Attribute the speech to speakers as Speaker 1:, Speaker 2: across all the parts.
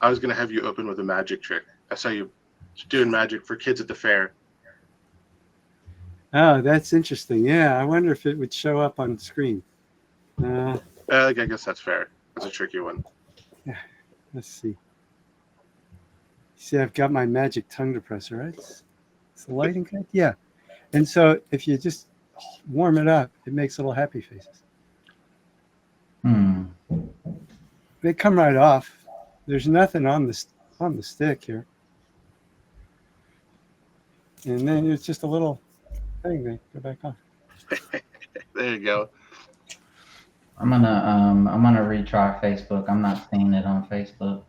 Speaker 1: I was going to have you open with a magic trick. I saw you doing magic for kids at the fair.
Speaker 2: Oh, that's interesting. Yeah, I wonder if it would show up on screen.
Speaker 1: I guess that's fair. That's a tricky one.
Speaker 2: Yeah, let's see. See, I've got my magic tongue depressor, right? It's the lighting good? Yeah. And so if you just warm it up, it makes little happy faces. They come right off. There's nothing on the stick here. And then it's just a little thing. They go back on.
Speaker 1: There you go.
Speaker 3: I'm gonna retry Facebook. I'm not seeing it on Facebook.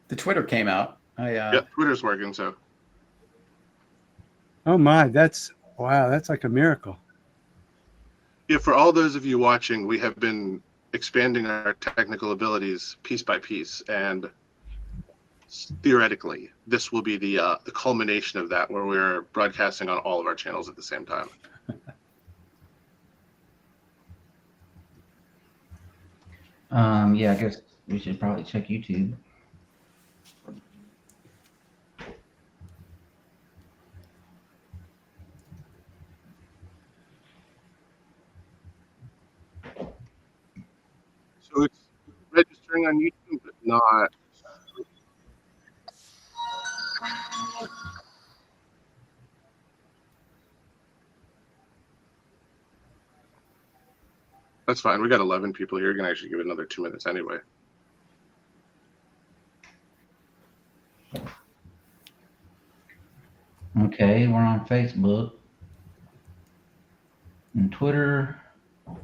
Speaker 4: The Twitter came out.
Speaker 1: Yeah, Twitter's working, so.
Speaker 2: Oh my, that's like a miracle.
Speaker 1: Yeah, for all those of you watching, we have been expanding our technical abilities piece by piece, and theoretically, this will be the culmination of that, where we're broadcasting on all of our channels at the same time.
Speaker 3: Yeah, I guess we should probably check YouTube.
Speaker 1: So it's registering on YouTube, but not. That's fine. We got 11 people here. We're gonna actually give it another 2 minutes anyway.
Speaker 3: Okay, we're on Facebook and Twitter.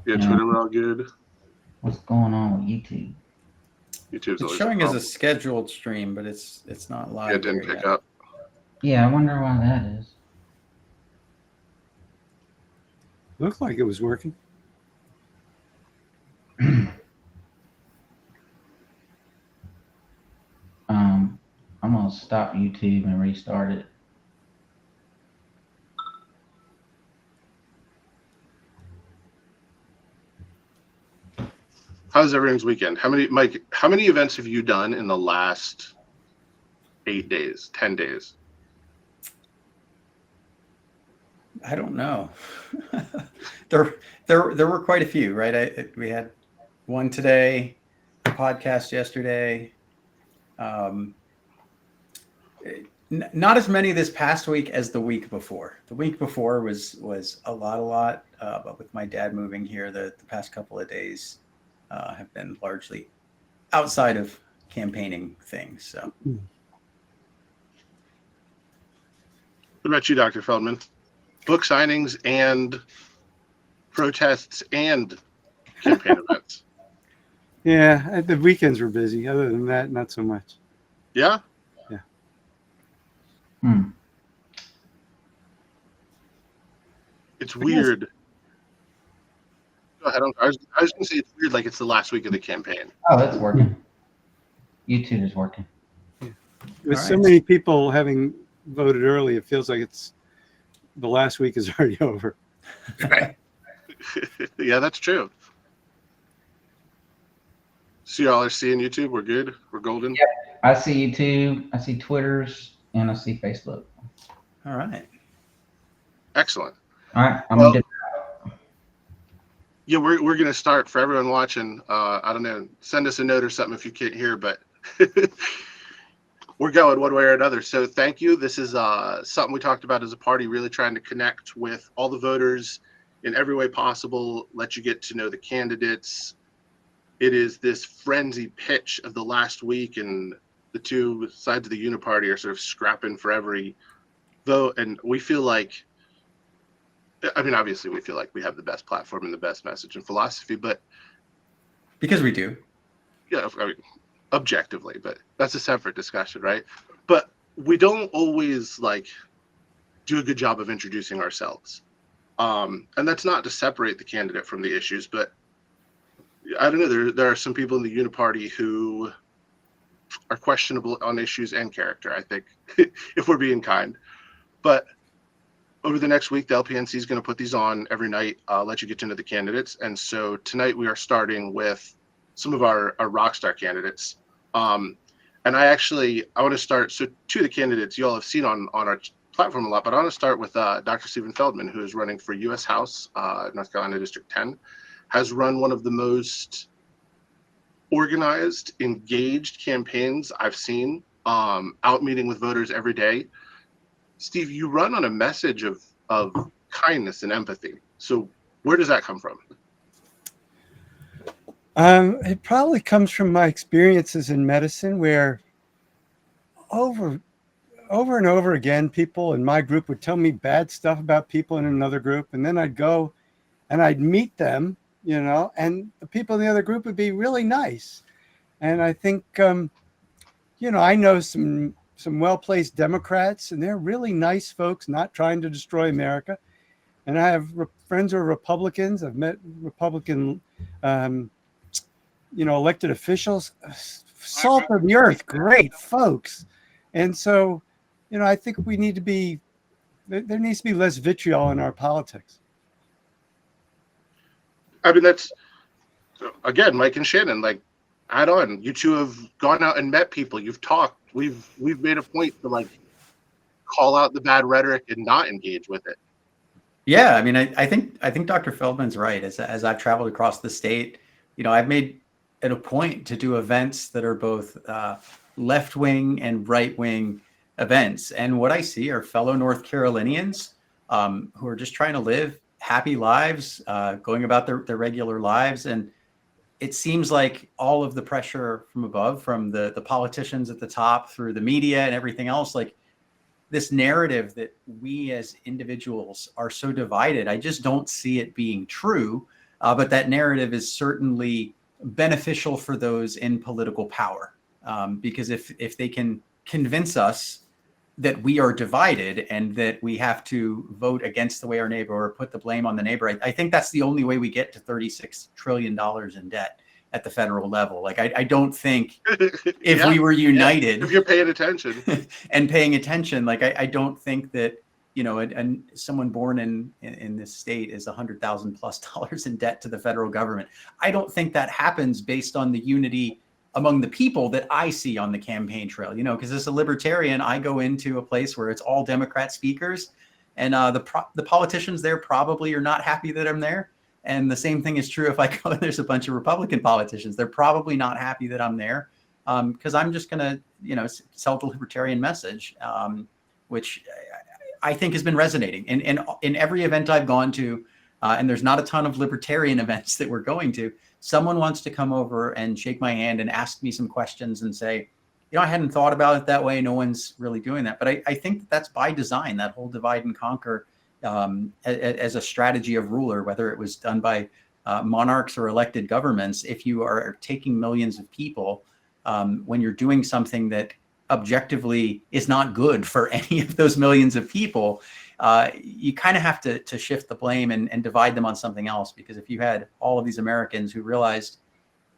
Speaker 1: Yeah, Twitter, we're all good.
Speaker 3: What's going on with YouTube?
Speaker 1: YouTube's
Speaker 4: It's showing as a scheduled stream, but it's not live.
Speaker 1: Yeah, it didn't pick up.
Speaker 3: Yeah, I wonder why that is.
Speaker 2: Looked like it was working.
Speaker 3: I'm gonna stop YouTube and restart it.
Speaker 1: How's everyone's weekend? Mike, how many events have you done in the last 8 days, 10 days?
Speaker 4: I don't know. there were quite a few, right? We had one today, a podcast yesterday. Not as many this past week as the week before. The week before was a lot. But with my dad moving here, the past couple of days have been largely outside of campaigning things. So,
Speaker 1: what about you, Dr. Feldman? Book signings and protests and campaign events.
Speaker 2: Yeah, the weekends were busy. Other than that, not so much.
Speaker 1: Yeah?
Speaker 2: Yeah.
Speaker 1: It's weird. Go ahead. I was going to say it's weird, like it's the last week of the campaign.
Speaker 3: Oh, it's working. YouTube is working.
Speaker 2: With so many people having voted early, it feels like it's the last week is already over.
Speaker 4: Right.
Speaker 1: Yeah, that's true. So y'all are seeing YouTube? We're good? We're golden?
Speaker 3: Yeah, I see YouTube, I see Twitter's, and I see Facebook.
Speaker 4: All right.
Speaker 1: Excellent.
Speaker 3: All right, I'm gonna do.
Speaker 1: Yeah, we're going to start for everyone watching. I don't know, send us a note or something if you can't hear, but we're going one way or another. So thank you. This is something we talked about as a party, really trying to connect with all the voters in every way possible, let you get to know the candidates. It is this frenzy pitch of the last week, and the two sides of the uniparty are sort of scrapping for every vote. And we feel like, I mean, obviously we feel like we have the best platform and the best message and philosophy, but
Speaker 4: because we do.
Speaker 1: Yeah, I mean, objectively, but that's a separate discussion, right? But we don't always like do a good job of introducing ourselves. And that's not to separate the candidate from the issues, but I don't know, there are some people in the uniparty who are questionable on issues and character, I think, if we're being kind. But over the next week, the LPNC is going to put these on every night, let you get to know the candidates. And so tonight we are starting with some of our rock star candidates. And I want to start. So two of the candidates you all have seen on our platform a lot, but I want to start with Dr. Steve Feldman, who is running for U.S. House, North Carolina District 10, has run one of the most organized, engaged campaigns I've seen, out meeting with voters every day. Steve, you run on a message of kindness and empathy. So where does that come from?
Speaker 2: It probably comes from my experiences in medicine, where over and over again, people in my group would tell me bad stuff about people in another group. And then I'd go and I'd meet them, and the people in the other group would be really nice. And I think, I know some well-placed Democrats, and they're really nice folks, not trying to destroy America. And I have friends who are Republicans. I've met Republican, elected officials, salt of the earth, great folks. And so, I think there needs to be less vitriol in our politics.
Speaker 1: I mean, that's, again, Mike and Shannon, like, add on. You two have gone out and met people. You've talked. We've made a point to, like, call out the bad rhetoric and not engage with it.
Speaker 4: Yeah, I mean, I think Dr. Feldman's right. As I've traveled across the state, I've made it a point to do events that are both left-wing and right-wing events. And what I see are fellow North Carolinians who are just trying to live happy lives, going about their regular lives. And it seems like all of the pressure from above, from the politicians at the top through the media and everything else, like this narrative that we as individuals are so divided, I just don't see it being true. But that narrative is certainly beneficial for those in political power, because if they can convince us that we are divided and that we have to vote against the way our neighbor or put the blame on the neighbor, I think that's the only way we get to $36 trillion in debt at the federal level. Like, I don't think if we were united,
Speaker 1: if you're paying attention
Speaker 4: and paying attention, like, I don't think that, and someone born in this state is $100,000+ in debt to the federal government. I don't think that happens based on the unity among the people that I see on the campaign trail, because as a libertarian, I go into a place where it's all Democrat speakers, and the politicians there probably are not happy that I'm there. And the same thing is true if I go and there's a bunch of Republican politicians. They're probably not happy that I'm there, because I'm just going to, sell the libertarian message, which I think has been resonating. And in every event I've gone to, and there's not a ton of libertarian events that we're going to, someone wants to come over and shake my hand and ask me some questions and say, I hadn't thought about it that way. No one's really doing that. But I think that's by design, that whole divide and conquer as a strategy of ruler, whether it was done by monarchs or elected governments. If you are taking millions of people, when you're doing something that objectively is not good for any of those millions of people, you kind of have to shift the blame and divide them on something else. Because if you had all of these Americans who realized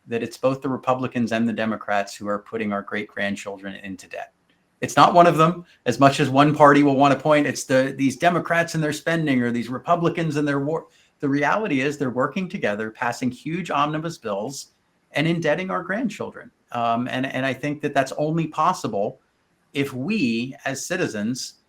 Speaker 4: that it's both the Republicans and the Democrats who are putting our great-grandchildren into debt. It's not one of them, as much as one party will want to point. It's these Democrats and their spending, or these Republicans and their war. The reality is they're working together, passing huge omnibus bills and indebting our grandchildren. And I think that that's only possible if we, as citizens,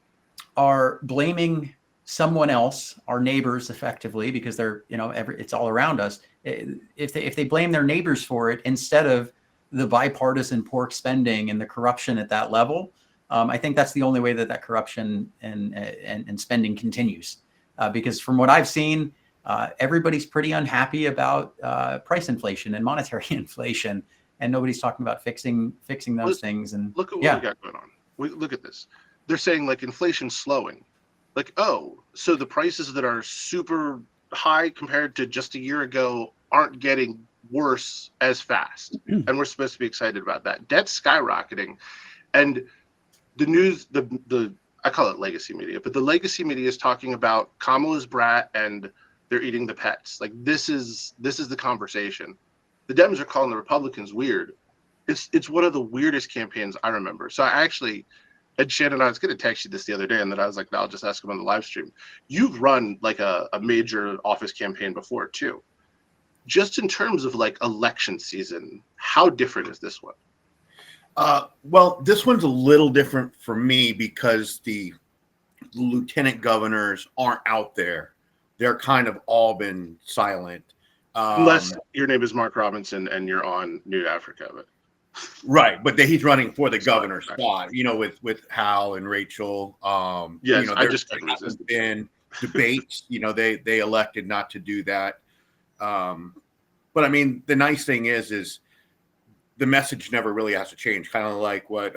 Speaker 4: are blaming someone else, our neighbors, effectively, because they're, it's all around us. If they blame their neighbors for it instead of the bipartisan pork spending and the corruption at that level, I think that's the only way that corruption and spending continues. Because from what I've seen, everybody's pretty unhappy about price inflation and monetary inflation, and nobody's talking about fixing those things. And
Speaker 1: look at what we got going on. Look at this. They're saying, like, inflation's slowing. Like, oh, so the prices that are super high compared to just a year ago aren't getting worse as fast. And we're supposed to be excited about that. Debt's skyrocketing. And the news, I call it legacy media, but the legacy media is talking about Kamala's brat and they're eating the pets. Like, this is the conversation. The Dems are calling the Republicans weird. It's one of the weirdest campaigns I remember. So I actually, and Shannon, I was going to text you this the other day, and then I was like, no, I'll just ask him on the live stream. You've run like a major office campaign before too. Just in terms of like election season, how different is this one?
Speaker 5: Well, this one's a little different for me because the lieutenant governors aren't out there. They're kind of all been silent.
Speaker 1: Unless your name is Mark Robinson and you're on New Africa. But
Speaker 5: right, but he's running for the governor spot, with Hal and Rachel.
Speaker 1: Yes, I just couldn't resist.
Speaker 5: Been debates, they elected not to do that. But I mean, the nice thing is the message never really has to change, kind of like what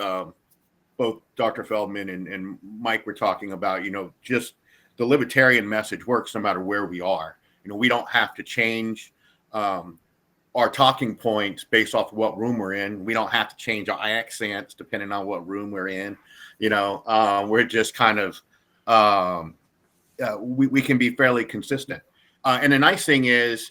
Speaker 5: both Dr. Feldman and Mike were talking about, just the libertarian message works no matter where we are. We don't have to change our talking points based off of what room we're in. We don't have to change our accents depending on what room we're in. We're just kind of, we can be fairly consistent. And the nice thing is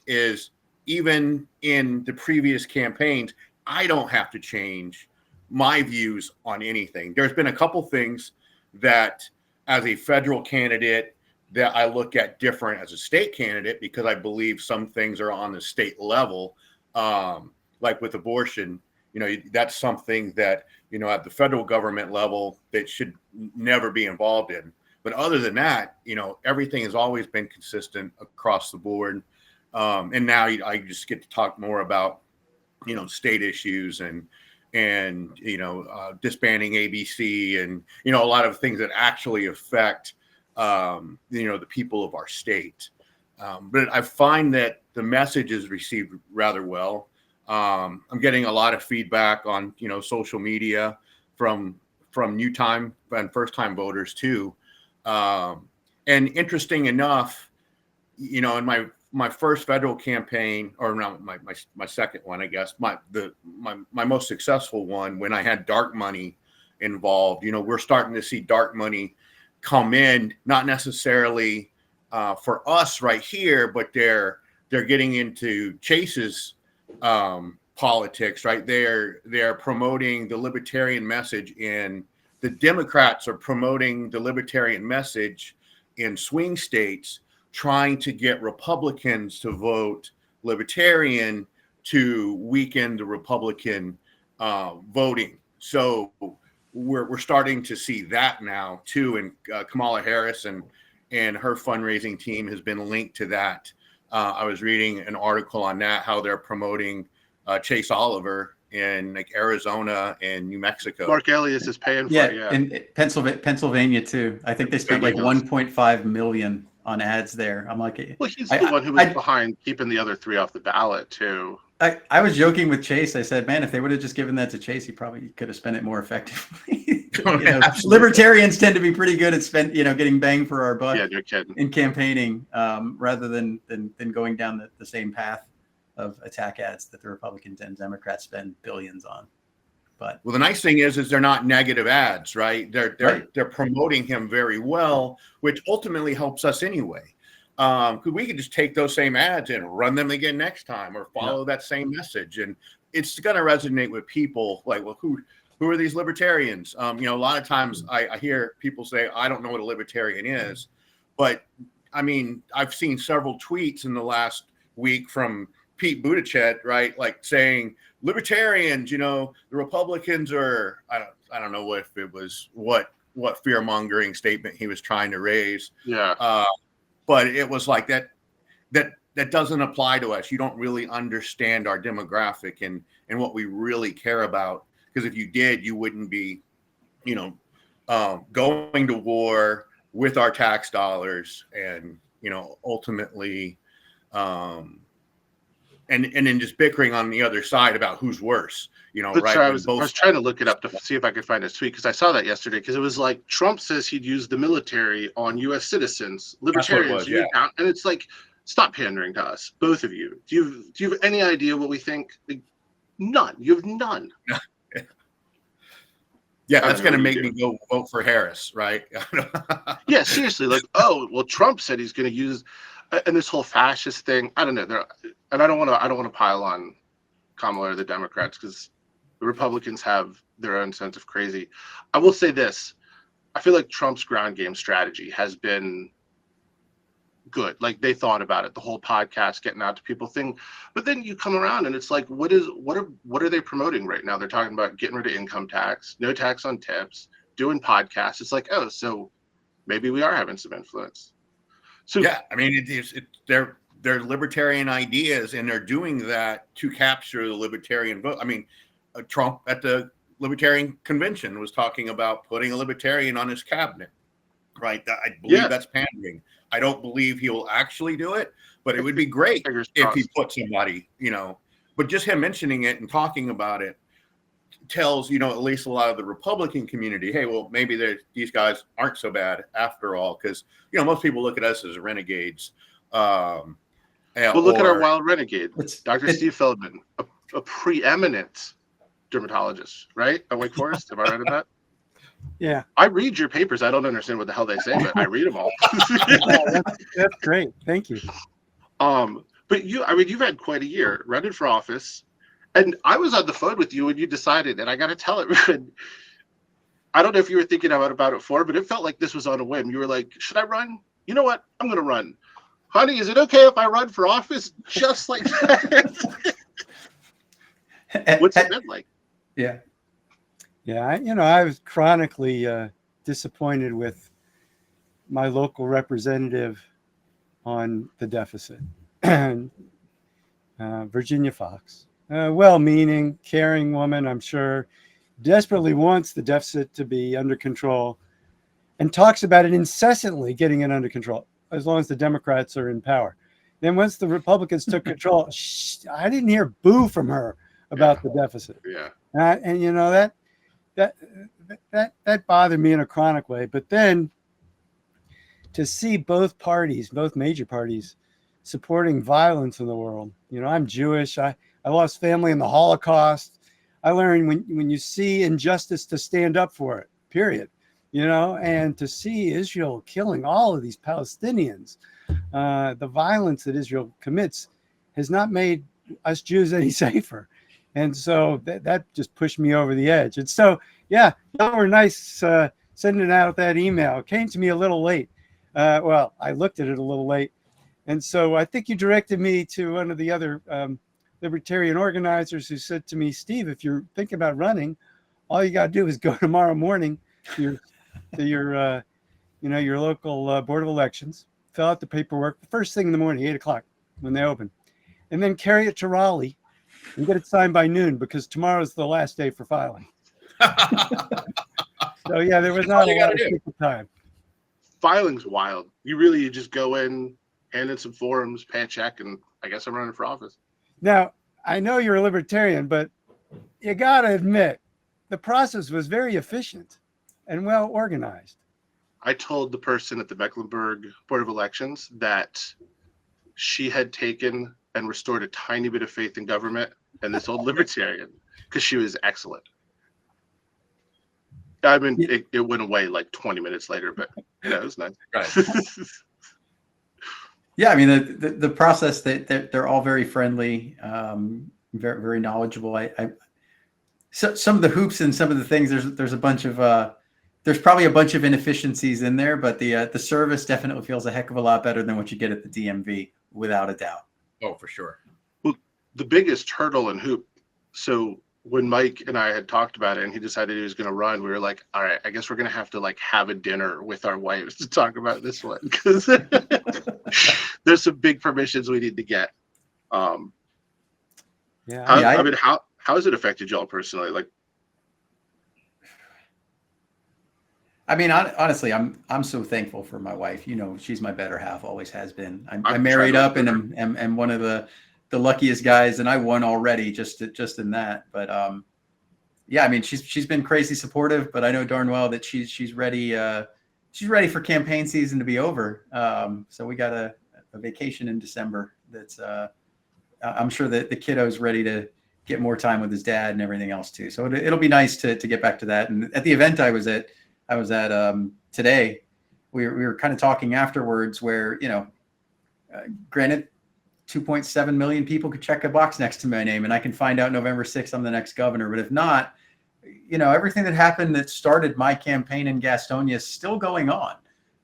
Speaker 5: even in the previous campaigns, I don't have to change my views on anything. There's been a couple things that as a federal candidate that I look at different as a state candidate, because I believe some things are on the state level, like with abortion, that's something that, at the federal government level that should never be involved in. But other than that, everything has always been consistent across the board. And now I just get to talk more about, state issues and disbanding ABC and, a lot of things that actually affect, the people of our state. But I find that the message is received rather well. I'm getting a lot of feedback on, social media from new time and first time voters too. And interesting enough, in my first federal campaign, or no, my second one, I guess, my most successful one, when I had dark money involved, we're starting to see dark money come in, not necessarily for us right here, but they're getting into Chase's politics, right? They're promoting the libertarian message, and the Democrats are promoting the libertarian message in swing states, trying to get Republicans to vote libertarian to weaken the Republican voting. So we're starting to see that now too, and Kamala Harris and her fundraising team has been linked to that. I was reading an article on that, how they're promoting Chase Oliver in like Arizona and New Mexico.
Speaker 1: Mark Elias is paying for it. Yeah,
Speaker 4: in Pennsylvania too. I think they spent like 1.5 million on ads there. I'm like,
Speaker 1: well, he's the one who was behind keeping the other three off the ballot too.
Speaker 4: I was joking with Chase. I said, man, if they would have just given that to Chase, he probably could have spent it more effectively. Libertarians tend to be pretty good at getting bang for our buck in campaigning, rather than going down the same path of attack ads that the Republicans and Democrats spend billions on. But
Speaker 5: well, the nice thing is they're not negative ads, right? They're promoting him very well, which ultimately helps us anyway. Because we could just take those same ads and run them again next time, or follow that same message, and it's going to resonate with people. Like, well, who are these libertarians? A lot of times I hear people say, I don't know what a libertarian is, but I mean, I've seen several tweets in the last week from Pete Buttigieg, right? Like saying libertarians, the Republicans are, I don't know if it was what fear mongering statement he was trying to raise.
Speaker 1: Yeah.
Speaker 5: But it was like that doesn't apply to us. You don't really understand our demographic and what we really care about. Because if you did, you wouldn't be, going to war with our tax dollars and, ultimately, and then just bickering on the other side about who's worse, right?
Speaker 1: Sorry, I was trying to look it up to see if I could find a tweet, because I saw that yesterday, because it was like Trump says he'd use the military on U.S. citizens, libertarians, and it's like, stop pandering to us, both of you. Do you have any idea what we think? Like, none. You have none.
Speaker 5: Yeah, that's going to make me go vote for Harris, right?
Speaker 1: Yeah, seriously. Like, oh, well, Trump said he's going to use, and this whole fascist thing. I don't know. And I don't want to pile on Kamala or the Democrats, because the Republicans have their own sense of crazy. I will say this: I feel like Trump's ground game strategy has been good. Like they thought about it, the whole podcast, getting out to people thing. But then you come around and it's like, what are they promoting right now? They're talking about getting rid of income tax, no tax on tips, doing podcasts. It's like, oh, so maybe we are having some influence. So
Speaker 5: yeah, I mean, they're libertarian ideas, and they're doing that to capture the libertarian vote. I mean, Trump at the Libertarian convention was talking about putting a libertarian on his cabinet, right? I believe that's pandering. I don't believe he will actually do it, but it would be great if he put somebody, but just him mentioning it and talking about it tells, at least a lot of the Republican community, hey, well, maybe these guys aren't so bad after all. Cause most people look at us as renegades.
Speaker 1: Well, look at our wild renegade, Dr. Steve Feldman, a preeminent dermatologist, right? At Wake Forest. Am I right about that?
Speaker 2: Yeah.
Speaker 1: I read your papers. I don't understand what the hell they say, but I read them all.
Speaker 2: That's great. Thank you.
Speaker 1: But you've had quite a year running for office. And I was on the phone with you when you decided, and I got to tell everyone, I don't know if you were thinking about it before, but it felt like this was on a whim. You were like, should I run? You know what? I'm going to run. Honey, is it okay if I run for office just like that? What's it been like?
Speaker 4: Yeah.
Speaker 2: Yeah, I was chronically disappointed with my local representative on the deficit, Virginia Fox. Well-meaning, caring woman, I'm sure, desperately wants the deficit to be under control and talks about it incessantly, getting it under control, as long as the Democrats are in power. Then once the Republicans took control, I didn't hear boo from her about the deficit.
Speaker 1: Yeah.
Speaker 2: And that bothered me in a chronic way. But then to see both major parties supporting violence in the world, I'm Jewish. I lost family in the Holocaust. I learned when you see injustice to stand up for it, period. And to see Israel killing all of these Palestinians, the violence that Israel commits has not made us Jews any safer. And so that just pushed me over the edge. And so, yeah, y'all were nice sending out that email. It came to me a little late. Well, I looked at it a little late. And so I think you directed me to one of the other libertarian organizers who said to me, Steve, if you're thinking about running, all you got to do is go tomorrow morning to your local Board of Elections, fill out the paperwork the first thing in the morning, 8 o'clock when they open, and then carry it to Raleigh and get it signed by noon, because tomorrow's the last day for filing. So yeah, there was not a lot of time.
Speaker 1: Filing's wild. You just go in, hand in some forms, pay a check, and I guess I'm running for office.
Speaker 2: Now, I know you're a libertarian, but you got to admit, the process was very efficient and well organized.
Speaker 1: I told the person at the Mecklenburg Board of Elections that she had taken and restored a tiny bit of faith in government and this old libertarian, because she was excellent. I mean, it went away like 20 minutes later, but it was nice.
Speaker 5: Right.
Speaker 4: Yeah, I mean the process they're all very friendly, very very knowledgeable. So some of the hoops and some of the things there's a bunch of there's probably a bunch of inefficiencies in there, but the service definitely feels a heck of a lot better than what you get at the DMV, without a doubt.
Speaker 5: Oh, for sure.
Speaker 1: Well, the biggest hurdle and hoop. So when Mike and I had talked about it and he decided he was going to run, we were like, all right, I guess we're going to have to have a dinner with our wives to talk about this one, because there's some big permissions we need to get. I mean, how has it affected y'all personally?
Speaker 4: I mean, honestly, I'm so thankful for my wife. She's my better half, always has been. I'm married up and am one of the luckiest guys, and I won already just in that. But yeah, I mean, she's been crazy supportive, but I know darn well that she's ready. She's ready for campaign season to be over. So we got a vacation in December. That's I'm sure that the kiddo's ready to get more time with his dad and everything else too. So it'll be nice to get back to that. And at the event I was at today, we were kind of talking afterwards where, granted, 2.7 million people could check a box next to my name and I can find out November 6th I'm the next governor. But if not, everything that happened that started my campaign in Gastonia is still going on.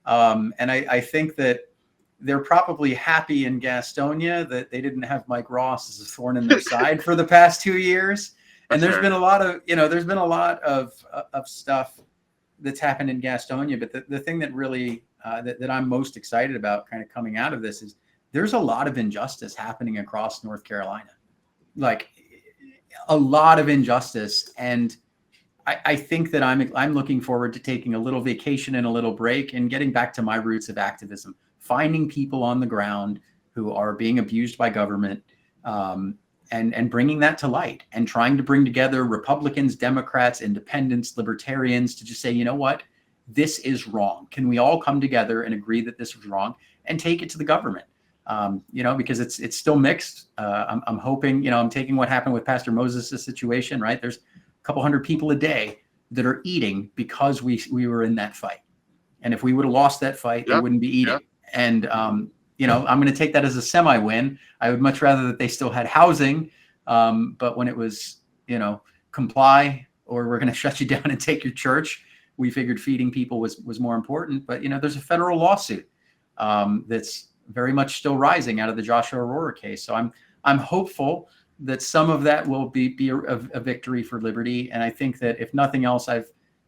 Speaker 4: And I think that they're probably happy in Gastonia that they didn't have Mike Ross as a thorn in their side for the past 2 years. And
Speaker 1: That's
Speaker 4: there's
Speaker 1: fair.
Speaker 4: been a lot of, there's been a lot of stuff that's happened in Gastonia. But the thing that really, that I'm most excited about kind of coming out of this is there's a lot of injustice happening across North Carolina, like a lot of injustice. And I think that I'm looking forward to taking a little vacation and a little break and getting back to my roots of activism, finding people on the ground who are being abused by government, and bringing that to light, and trying to bring together Republicans, Democrats, Independents, Libertarians to just say, you know what, this is wrong. Can we all come together and agree that this is wrong and take it to the government? Because it's still mixed. I'm hoping, I'm taking what happened with Pastor Moses' situation, right? There's a couple hundred people a day that are eating because we were in that fight. And if we would have lost that fight, they wouldn't be eating. And, I'm going to take that as a semi-win. I would much rather that they still had housing. But when it was, comply or we're going to shut you down and take your church, we figured feeding people was more important. But, there's a federal lawsuit that's very much still rising out of the Joshua Aurora case. So I'm hopeful that some of that will be a victory for liberty. And I think that if nothing else,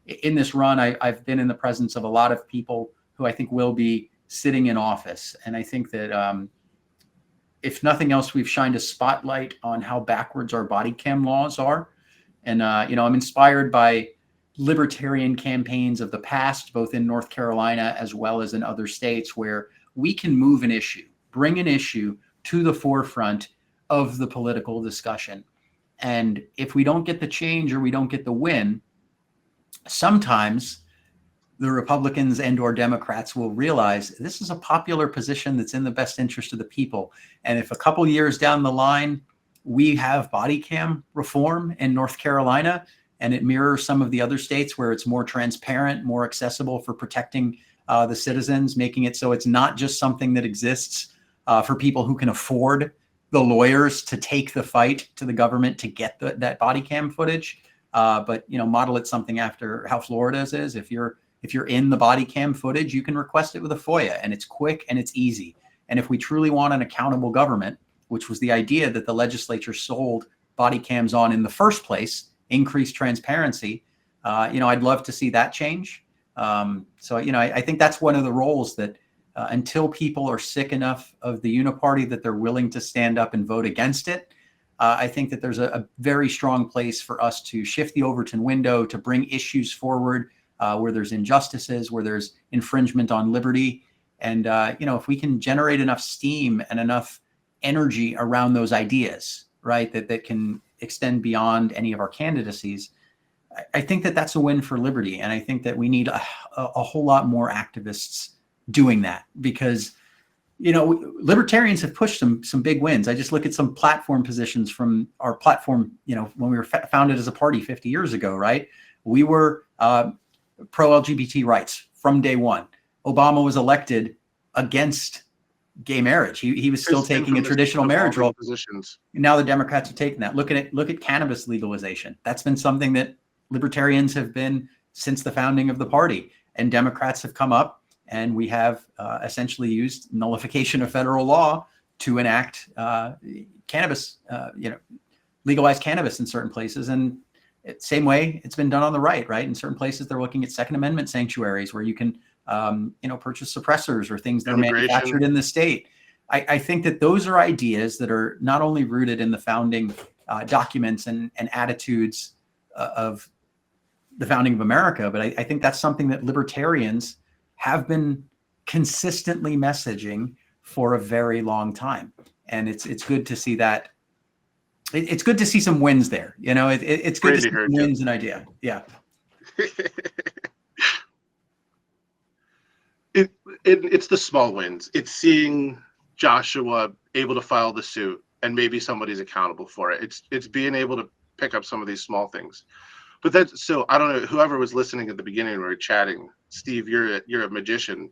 Speaker 4: in this run, I've been in the presence of a lot of people who I think will be sitting in office. And I think that if nothing else, we've shined a spotlight on how backwards our body cam laws are. And, I'm inspired by libertarian campaigns of the past, both in North Carolina as well as in other states, where we can move an issue, bring an issue to the forefront of the political discussion. And if we don't get the change or we don't get the win, sometimes the Republicans and or Democrats will realize this is a popular position that's in the best interest of the people. And if a couple years down the line, we have body cam reform in North Carolina, and it mirrors some of the other states where it's more transparent, more accessible for protecting the citizens, making it so it's not just something that exists for people who can afford the lawyers to take the fight to the government to get that body cam footage, but model it something after how Florida's is. If you're in the body cam footage, you can request it with a FOIA, and it's quick and it's easy. And if we truly want an accountable government, which was the idea that the legislature sold body cams on in the first place, increased transparency, I'd love to see that change. I think that's one of the roles that until people are sick enough of the uniparty that they're willing to stand up and vote against it, I think that there's a very strong place for us to shift the Overton window, to bring issues forward where there's injustices, where there's infringement on liberty. And, if we can generate enough steam and enough energy around those ideas, right, that can extend beyond any of our candidacies, I think that that's a win for liberty. And I think that we need a whole lot more activists doing that, because, libertarians have pushed some big wins. I just look at some platform positions from our platform, when we were founded as a party 50 years ago, right? We were pro-LGBT rights from day one. Obama was elected against gay marriage. He was still taking a traditional marriage role.
Speaker 1: Positions.
Speaker 4: Now the Democrats have taken that. Look at cannabis legalization. That's been something that libertarians have been since the founding of the party, and Democrats have come up, and we have essentially used nullification of federal law to enact cannabis, legalize cannabis in certain places. And same way it's been done on the right? In certain places, they're looking at Second Amendment sanctuaries where you can, purchase suppressors or things that are manufactured in the state. I think that those are ideas that are not only rooted in the founding documents and attitudes of the founding of America, but I think that's something that libertarians have been consistently messaging for a very long time. And it's good to see that. It's good to see some wins there. It's good to see some wins and idea. Yeah.
Speaker 1: It's the small wins. It's seeing Joshua able to file the suit and maybe somebody's accountable for it. It's being able to pick up some of these small things. But that's, so I don't know, whoever was listening at the beginning when we were chatting, Steve, you're a magician.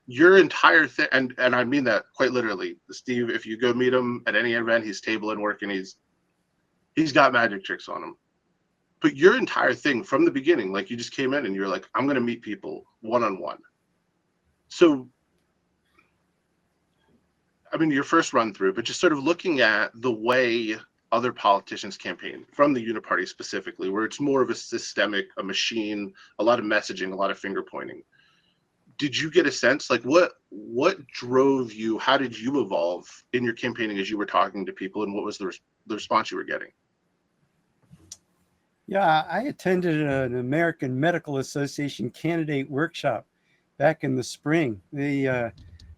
Speaker 1: Your entire thing, and I mean that quite literally, Steve, if you go meet him at any event, he's tabling working, he's got magic tricks on him. But your entire thing from the beginning, like you just came in and you're like, I'm going to meet people one-on-one. So I mean, your first run through, but just sort of looking at the way other politicians campaign from the Uniparty specifically, where it's more of a systemic, a machine, a lot of messaging, a lot of finger pointing. Did you get a sense, like what drove you? How did you evolve in your campaigning as you were talking to people, and what was the response you were getting?
Speaker 2: Yeah, I attended an American Medical Association candidate workshop back in the spring. They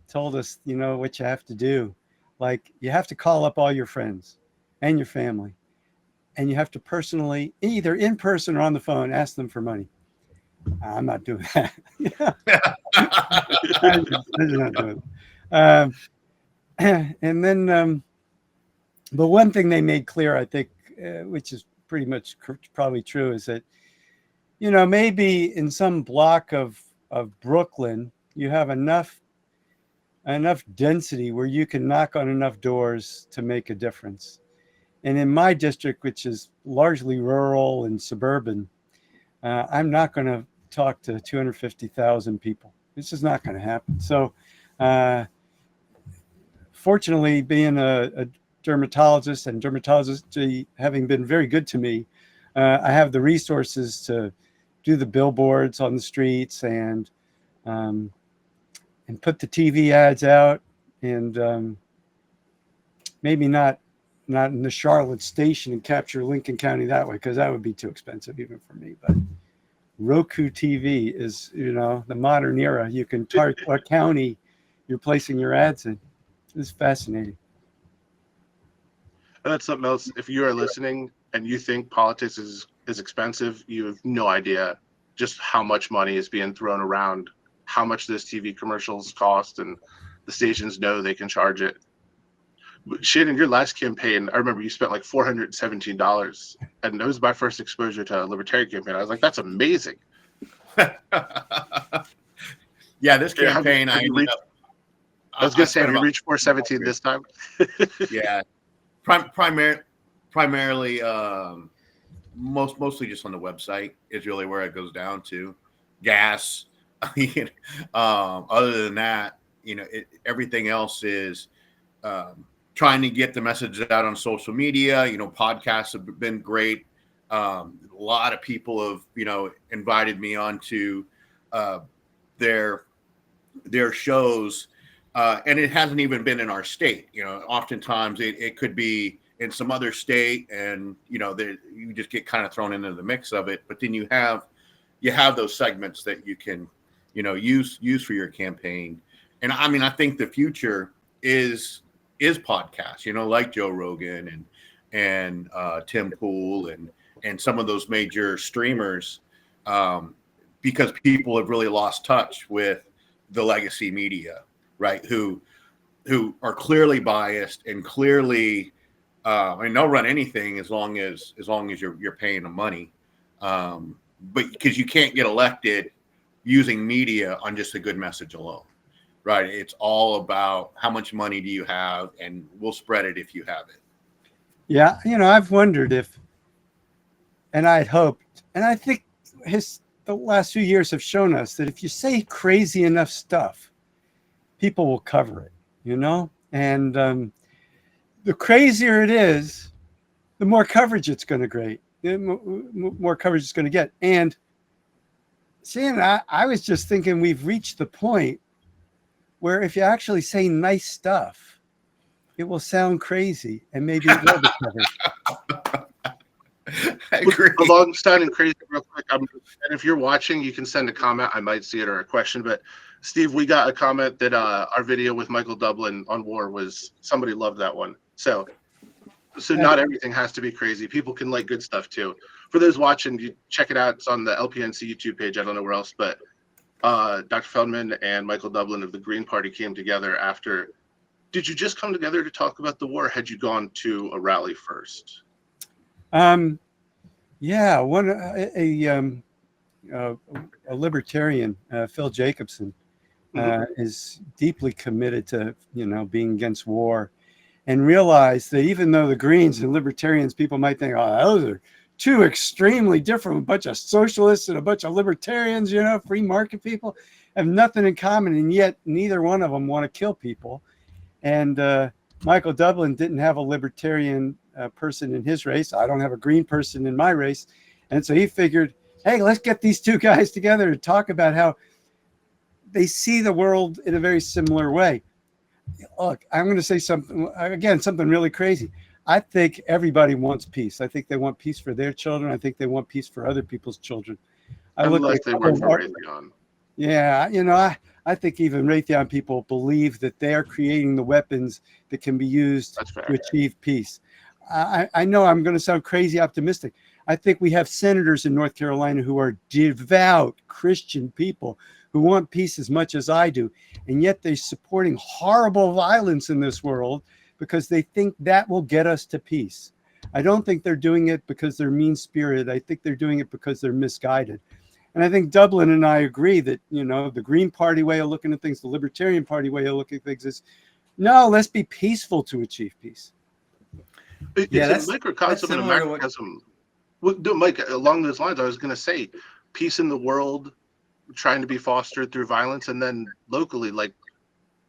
Speaker 2: told us, you know, what you have to do. Like, you have to call up all your friends and your family, and you have to personally, either in person or on the phone, ask them for money. I'm not doing that. I'm not doing it. And then, but one thing they made clear, I think, which is pretty much probably true, is that, you know, maybe in some block of Brooklyn, you have enough density where you can knock on enough doors to make a difference. And in my district, which is largely rural and suburban, I'm not going to talk to 250,000 people. This is not going to happen. So fortunately, being a dermatologist and dermatology having been very good to me, I have the resources to do the billboards on the streets and put the TV ads out, and maybe not in the Charlotte station and capture Lincoln County that way, because that would be too expensive even for me. But Roku TV is, you know, the modern era. You can target what county you're placing your ads in. It's fascinating.
Speaker 1: And that's something else. If you are listening and you think politics is expensive, you have no idea just how much money is being thrown around, how much those TV commercials cost, and the stations know they can charge it. Shannon, your last campaign, I remember you spent like $417, and that was my first exposure to a Libertarian campaign. I was like, that's amazing.
Speaker 5: Yeah, this campaign,
Speaker 1: I was going to say, have you reached 417 this time?
Speaker 5: Yeah, primarily, mostly just on the website is really where it goes down to. Gas. Other than that, you know, everything else is trying to get the message out on social media. You know, podcasts have been great. A lot of people have, you know, invited me onto their shows, and it hasn't even been in our state. You know, oftentimes it could be in some other state, and you know, you just get kind of thrown into the mix of it. But then you have those segments that you can, you know, use for your campaign. And I mean, I think the future is podcasts, you know, like Joe Rogan and Tim Pool and some of those major streamers, because people have really lost touch with the legacy media, right? Who are clearly biased and clearly, I mean, they'll run anything as long as you're paying them money, but because you can't get elected using media on just a good message alone. Right. It's all about how much money do you have, and we'll spread it if you have it.
Speaker 2: Yeah. You know, I've wondered if, and I'd hoped, and I think the last few years have shown us that if you say crazy enough stuff, people will cover it, you know? And the crazier it is, the more coverage it's going to get. More coverage it's going to get. And Shannon, I was just thinking we've reached the point where if you actually say nice stuff, it will sound crazy, and maybe it will be covered.
Speaker 5: I agree.
Speaker 1: Along sounding crazy real quick, and if you're watching, you can send a comment. I might see it, or a question. But Steve, we got a comment that our video with Michael Dublin on war was, somebody loved that one. So not everything has to be crazy. People can like good stuff too. For those watching, you check it out. It's on the LPNC YouTube page. I don't know where else, but Dr. Feldman and Michael Dublin of the Green Party came together after. Did you just come together to talk about the war? Or had you gone to a rally first?
Speaker 2: Yeah, a libertarian, Phil Jacobson, is deeply committed to, you know, being against war, and realized that even though the Greens and libertarians, people might think, oh, those are two extremely different, a bunch of socialists and a bunch of libertarians, you know, free market people, have nothing in common, and yet neither one of them want to kill people. And Michael Dublin didn't have a libertarian person in his race. I don't have a green person in my race. And so he figured, hey, let's get these two guys together to talk about how they see the world in a very similar way. Look, I'm going to say something, again, something really crazy. I think everybody wants peace. I think they want peace for their children. I think they want peace for other people's children.
Speaker 1: Unless they work for Raytheon.
Speaker 2: Yeah, I think even Raytheon people believe that they are creating the weapons that can be used to achieve peace. I know I'm going to sound crazy optimistic. I think we have senators in North Carolina who are devout Christian people who want peace as much as I do, and yet they're supporting horrible violence in this world because they think that will get us to peace. I don't think they're doing it because they're mean-spirited. I think they're doing it because they're misguided. And I think Dublin and I agree that, the Green Party way of looking at things, the Libertarian Party way of looking at things is, no, let's be peaceful to achieve peace.
Speaker 1: It's a microcosm and a macrocosm. Mike, along those lines, I was going to say peace in the world trying to be fostered through violence, and then locally, like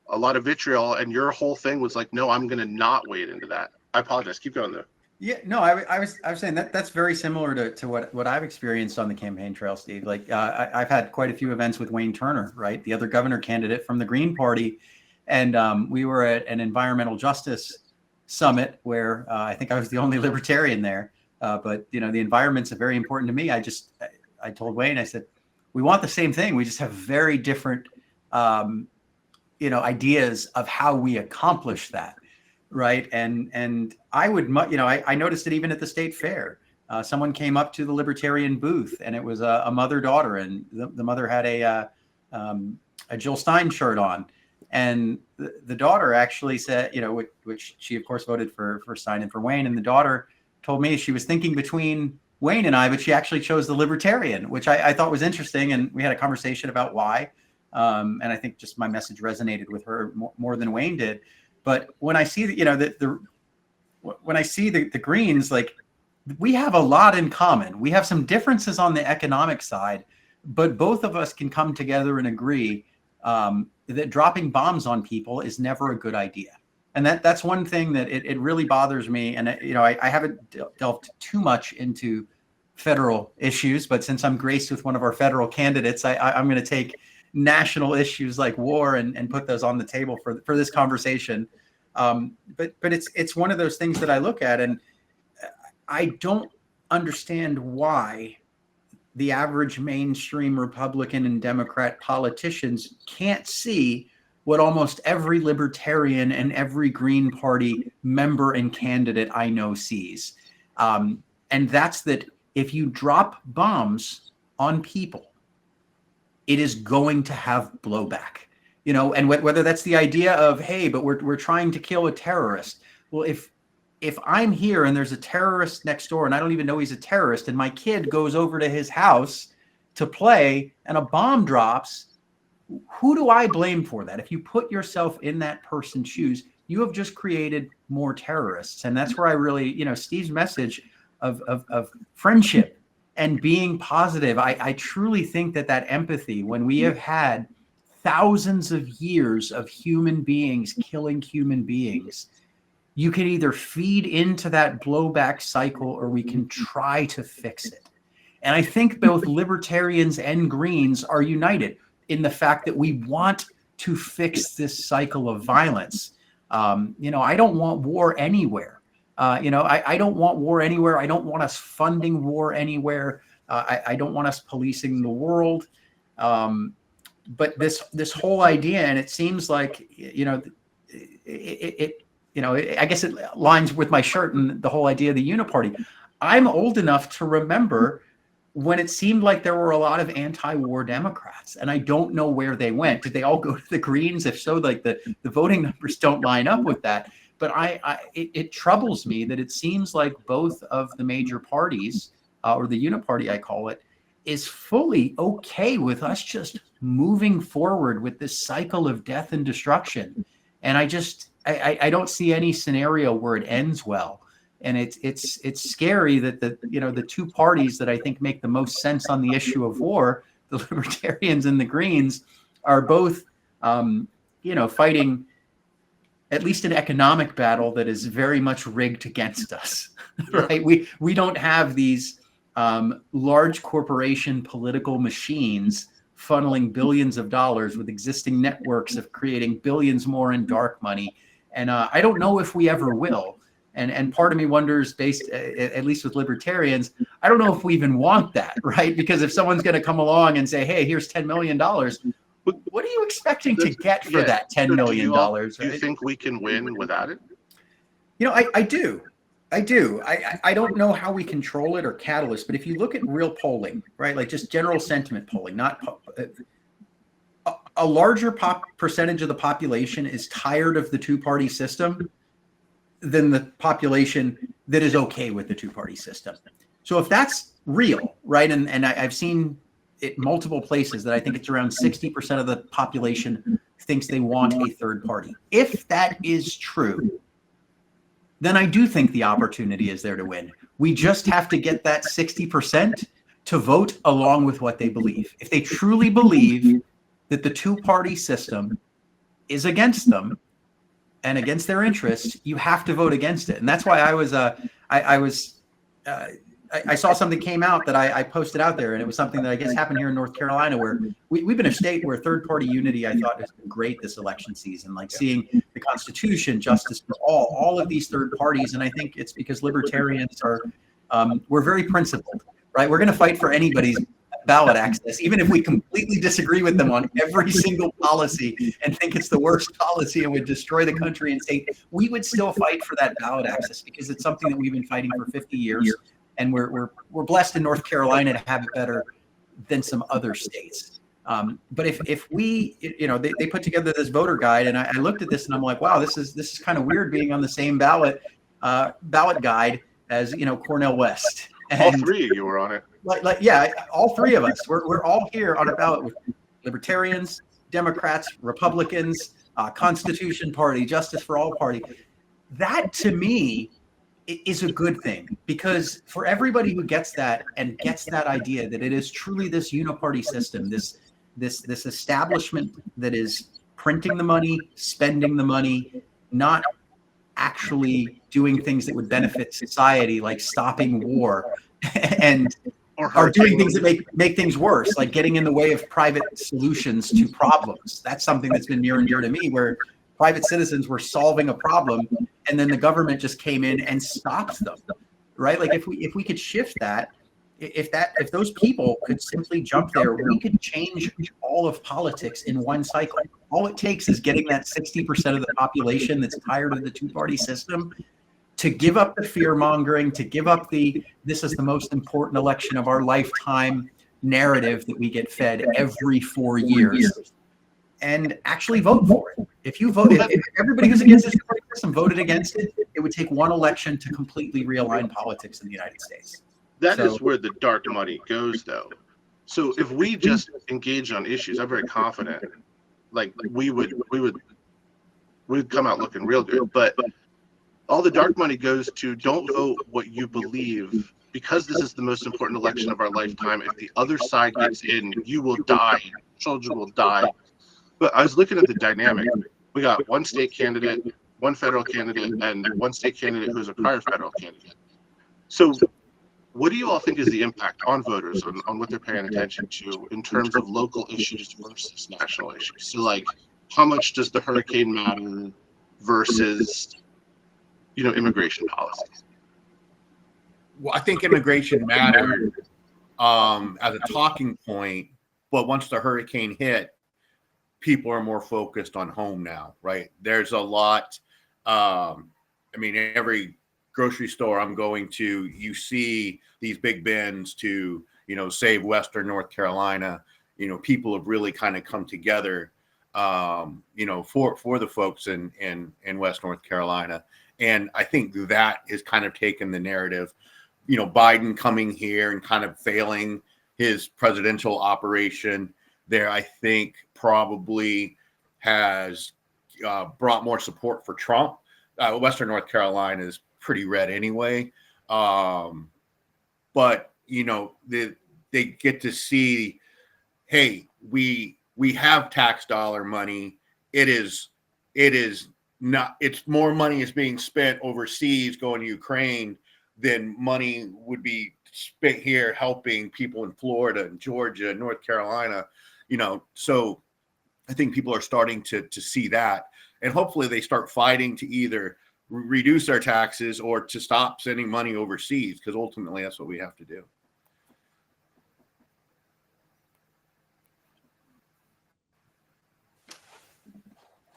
Speaker 1: a lot of vitriol, and your whole thing was like, no, I'm going to not wade into that. I apologize. Keep going there.
Speaker 4: Yeah, no, I was saying that's very similar to what I've experienced on the campaign trail, Steve. Like I've had quite a few events with Wayne Turner, right, the other governor candidate from the Green Party, and we were at an environmental justice summit where I think I was the only libertarian there. But the environment's very important to me. I told Wayne, I said, we want the same thing. We just have very different, ideas of how we accomplish that. Right. And I would, I noticed it even at the state fair. Someone came up to the Libertarian booth, and it was a mother-daughter, and the mother had a Jill Stein shirt on. And the daughter actually said, which she, of course, voted for Stein and for Wayne. And the daughter told me she was thinking between Wayne and I, but she actually chose the Libertarian, which I thought was interesting. And we had a conversation about why. And I think just my message resonated with her more than Wayne did. But when I see when I see the Greens, like, we have a lot in common. We have some differences on the economic side, but both of us can come together and agree that dropping bombs on people is never a good idea. And that's one thing that it really bothers me. And I haven't delved too much into federal issues, but since I'm graced with one of our federal candidates, I'm going to take national issues like war and put those on the table for this conversation. But it's one of those things that I look at, and I don't understand why the average mainstream Republican and Democrat politicians can't see what almost every Libertarian and every Green Party member and candidate I know sees. And that's that if you drop bombs on people, it is going to have blowback, and whether that's the idea of, hey, but we're trying to kill a terrorist. Well, if I'm here and there's a terrorist next door and I don't even know he's a terrorist, and my kid goes over to his house to play and a bomb drops, who do I blame for that? If you put yourself in that person's shoes, you have just created more terrorists. And that's where I really, Steve's message of friendship and being positive. I truly think that empathy, when we have had thousands of years of human beings killing human beings, you can either feed into that blowback cycle or we can try to fix it. And I think both Libertarians and Greens are united in the fact that we want to fix this cycle of violence. I don't want war anywhere. I don't want war anywhere. I don't want us funding war anywhere. I don't want us policing the world. But this whole idea, and it seems like, I guess it aligns with my shirt and the whole idea of the uniparty. I'm old enough to remember when it seemed like there were a lot of anti-war Democrats, and I don't know where they went. Did they all go to the Greens? If so, like the voting numbers don't line up with that. But it troubles me that it seems like both of the major parties, or the uniparty, I call it, is fully okay with us just moving forward with this cycle of death and destruction. And I don't see any scenario where it ends well. And it's scary that the two parties that I think make the most sense on the issue of war, the Libertarians and the Greens, are both fighting at least an economic battle that is very much rigged against us, right? We don't have these large corporation political machines funneling billions of dollars with existing networks of creating billions more in dark money. And I don't know if we ever will. And part of me wonders, based at least with libertarians, I don't know if we even want that, right? Because if someone's going to come along and say, hey, here's $10 million, what are you expecting to get for that $10 million?
Speaker 1: Do you think we can win without it?
Speaker 4: You know, I do. I don't know how we control it or catalyst, but if you look at real polling, right, like just general sentiment polling, not a larger percentage of the population is tired of the two-party system than the population that is okay with the two-party system. So if that's real, right, and I've seen it multiple places that I think it's around 60% of the population thinks they want a third party. If that is true, then I do think the opportunity is there to win. We just have to get that 60% to vote along with what they believe. If they truly believe that the two-party system is against them and against their interests, you have to vote against it. And that's why I saw something came out that I posted out there, and it was something that I guess happened here in North Carolina, where we've been a state where third-party unity, I thought, has been great this election season, like seeing the Constitution, justice for all of these third parties. And I think it's because libertarians are, we're very principled, right? We're going to fight for anybody's ballot access, even if we completely disagree with them on every single policy and think it's the worst policy and would destroy the country and state, we would still fight for that ballot access because it's something that we've been fighting for 50 years. And we're blessed in North Carolina to have it better than some other states. But if we, you know, they put together this voter guide, and I looked at this and I'm like, wow, this is kind of weird being on the same ballot guide as, you know, Cornel West. And
Speaker 1: all three of you were on it.
Speaker 4: Yeah, all three of us. We're all here on a ballot with libertarians, Democrats, Republicans, Constitution Party, Justice for All Party. That to me is a good thing, because for everybody who gets that and gets that idea that it is truly this uniparty system, this establishment that is printing the money, spending the money, not actually doing things that would benefit society, like stopping war and are doing things that make things worse, like getting in the way of private solutions to problems. That's something that's been near and dear to me, where private citizens were solving a problem and then the government just came in and stopped them, right? Like if we could shift that, if those people could simply jump there, we could change all of politics in one cycle. All it takes is getting that 60% of the population that's tired of the two-party system to give up the fear-mongering, to give up this is the most important election of our lifetime narrative that we get fed every 4 years, and actually vote for it. If you vote, if everybody who's against this system voted against it, it would take one election to completely realign politics in the United States.
Speaker 1: That is where the dark money goes, though. So if we just engage on issues, I'm very confident, like we would come out looking real good. But all the dark money goes to don't vote what you believe, because this is the most important election of our lifetime. If the other side gets in, you will die. Children will die. But I was looking at the dynamic. We got one state candidate, one federal candidate, and one state candidate who's a prior federal candidate. So what do you all think is the impact on voters on what they're paying attention to in terms of local issues versus national issues? So like, how much does the hurricane matter versus, you know, immigration policies?
Speaker 5: Well, I think immigration mattered as a talking point, but once the hurricane hit, people are more focused on home now, right? There's a lot. I mean, every grocery store I'm going to, you see these big bins to, you know, save Western North Carolina. You know, people have really kind of come together, you know, for the folks in West North Carolina. And I think that is kind of taken the narrative. You know, Biden coming here and kind of failing his presidential operation there, I think probably has brought more support for Trump. Western North Carolina is pretty red anyway. But, you know, they get to see, hey, we have tax dollar money. It is it's more money is being spent overseas going to Ukraine than money would be spent here helping people in Florida and Georgia and North Carolina, so I think people are starting to see that, and hopefully they start fighting to either reduce our taxes or to stop sending money overseas, because ultimately that's what we have to do.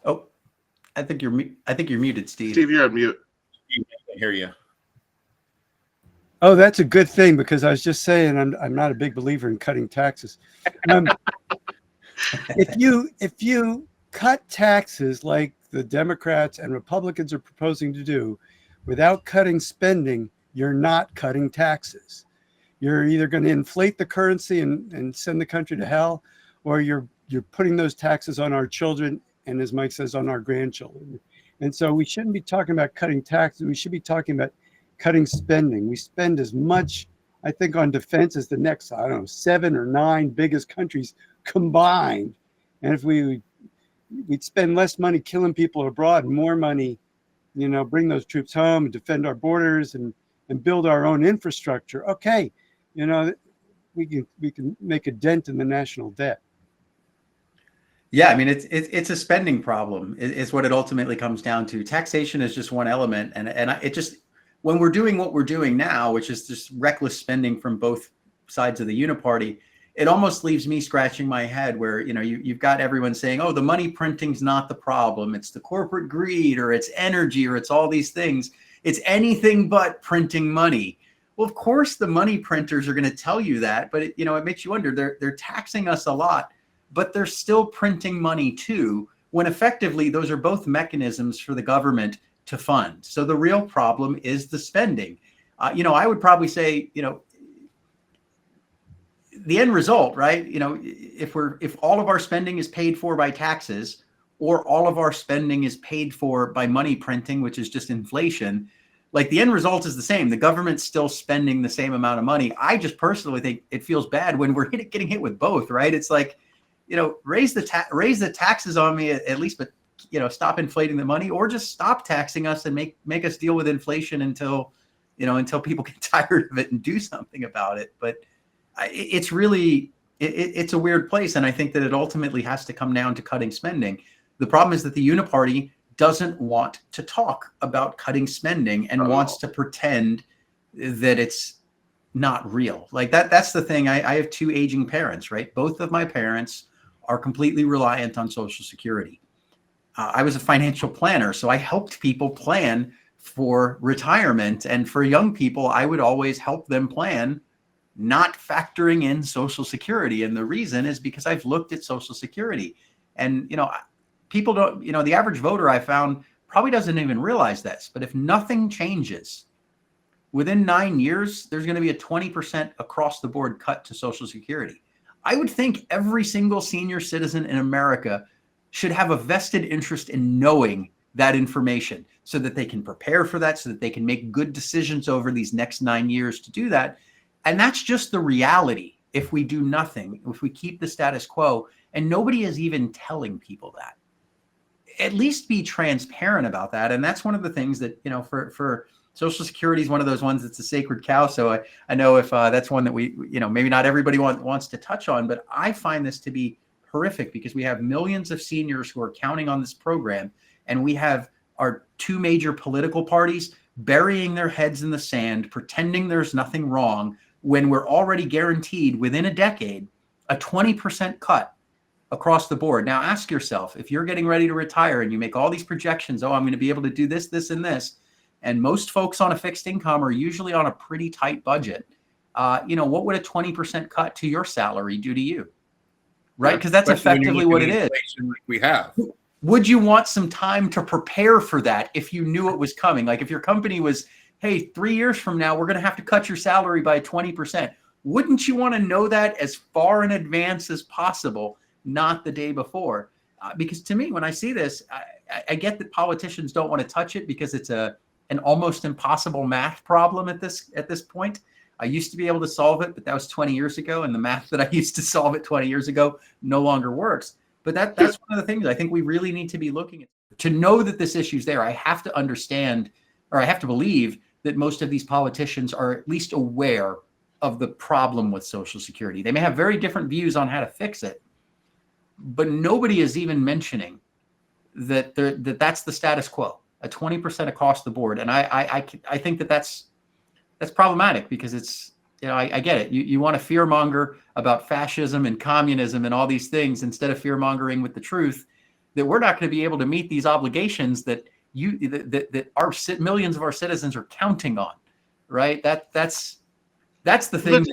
Speaker 4: Oh, I think you're muted, Steve.
Speaker 1: Steve, you're on mute.
Speaker 5: I can't hear you.
Speaker 2: Oh, that's a good thing, because I was just saying I'm not a big believer in cutting taxes. If you cut taxes like the Democrats and Republicans are proposing to do, without cutting spending, you're not cutting taxes. You're either going to inflate the currency and send the country to hell, or you're putting those taxes on our children, and as Mike says, on our grandchildren. And so we shouldn't be talking about cutting taxes. We should be talking about cutting spending. We spend as much, I think, on defense as the next, 7 or 9 biggest countries combined. And if we'd spend less money killing people abroad and more money, bring those troops home and defend our borders and build our own infrastructure, okay, we can make a dent in the national debt.
Speaker 4: Yeah, I mean, it's a spending problem. It's what it ultimately comes down to. Taxation is just one element, and it just, when we're doing what we're doing now, which is just reckless spending from both sides of the uniparty, it almost leaves me scratching my head where, you've got everyone saying, oh, the money printing's not the problem. It's the corporate greed, or it's energy, or it's all these things. It's anything but printing money. Well, of course, the money printers are going to tell you that, but it makes you wonder. They're taxing us a lot, but they're still printing money too, when effectively those are both mechanisms for the government to fund. So the real problem is the spending. I would probably say, the end result, right? If all of our spending is paid for by taxes, or all of our spending is paid for by money printing, which is just inflation, like the end result is the same. The government's still spending the same amount of money. I just personally think it feels bad when we're getting hit with both, right? It's like, raise the taxes on me at least, but stop inflating the money, or just stop taxing us and make us deal with inflation until people get tired of it and do something about it. But it's really, it's a weird place. And I think that it ultimately has to come down to cutting spending. The problem is that the uniparty doesn't want to talk about cutting spending and wants to pretend that it's not real. Like that's the thing. I have 2 aging parents, right? Both of my parents are completely reliant on Social Security. I was a financial planner, so I helped people plan for retirement. And for young people, I would always help them plan, not factoring in Social Security. And the reason is because I've looked at Social Security, and, people don't, the average voter I found probably doesn't even realize this, but if nothing changes, within 9 years, there's going to be a 20% across the board cut to Social Security. I would think every single senior citizen in America should have a vested interest in knowing that information so that they can prepare for that, so that they can make good decisions over these next 9 years to do that. And that's just the reality. If we do nothing, if we keep the status quo, and nobody is even telling people that, at least be transparent about that. And that's one of the things that, for Social Security is one of those ones that's a sacred cow. So I know if that's one that we, maybe not everybody wants to touch on, but I find this to be horrific, because we have millions of seniors who are counting on this program, and we have our 2 major political parties burying their heads in the sand, pretending there's nothing wrong, when we're already guaranteed within a decade a 20% cut across the board. Now ask yourself, if you're getting ready to retire and you make all these projections, I'm going to be able to do this, this, and this, and most folks on a fixed income are usually on a pretty tight budget, what would a 20% cut to your salary do to you? Right? Because that's effectively what it is.
Speaker 5: Like we have.
Speaker 4: Would you want some time to prepare for that if you knew it was coming? Like if your company was, hey, 3 years from now, we're going to have to cut your salary by 20%. Wouldn't you want to know that as far in advance as possible, not the day before? Because to me, when I see this, I get that politicians don't want to touch it because it's an almost impossible math problem at this point. I used to be able to solve it, but that was 20 years ago. And the math that I used to solve it 20 years ago no longer works. But that's one of the things I think we really need to be looking at. to know that this issue's there, I have to understand, or I have to believe that most of these politicians are at least aware of the problem with Social Security. They may have very different views on how to fix it, but nobody is even mentioning that that's the status quo, a 20% across the board. And I think that that's problematic, because it's, I get it. You want to fear monger about fascism and communism and all these things, instead of fear mongering with the truth that we're not going to be able to meet these obligations that our millions of our citizens are counting on, right? That's the thing.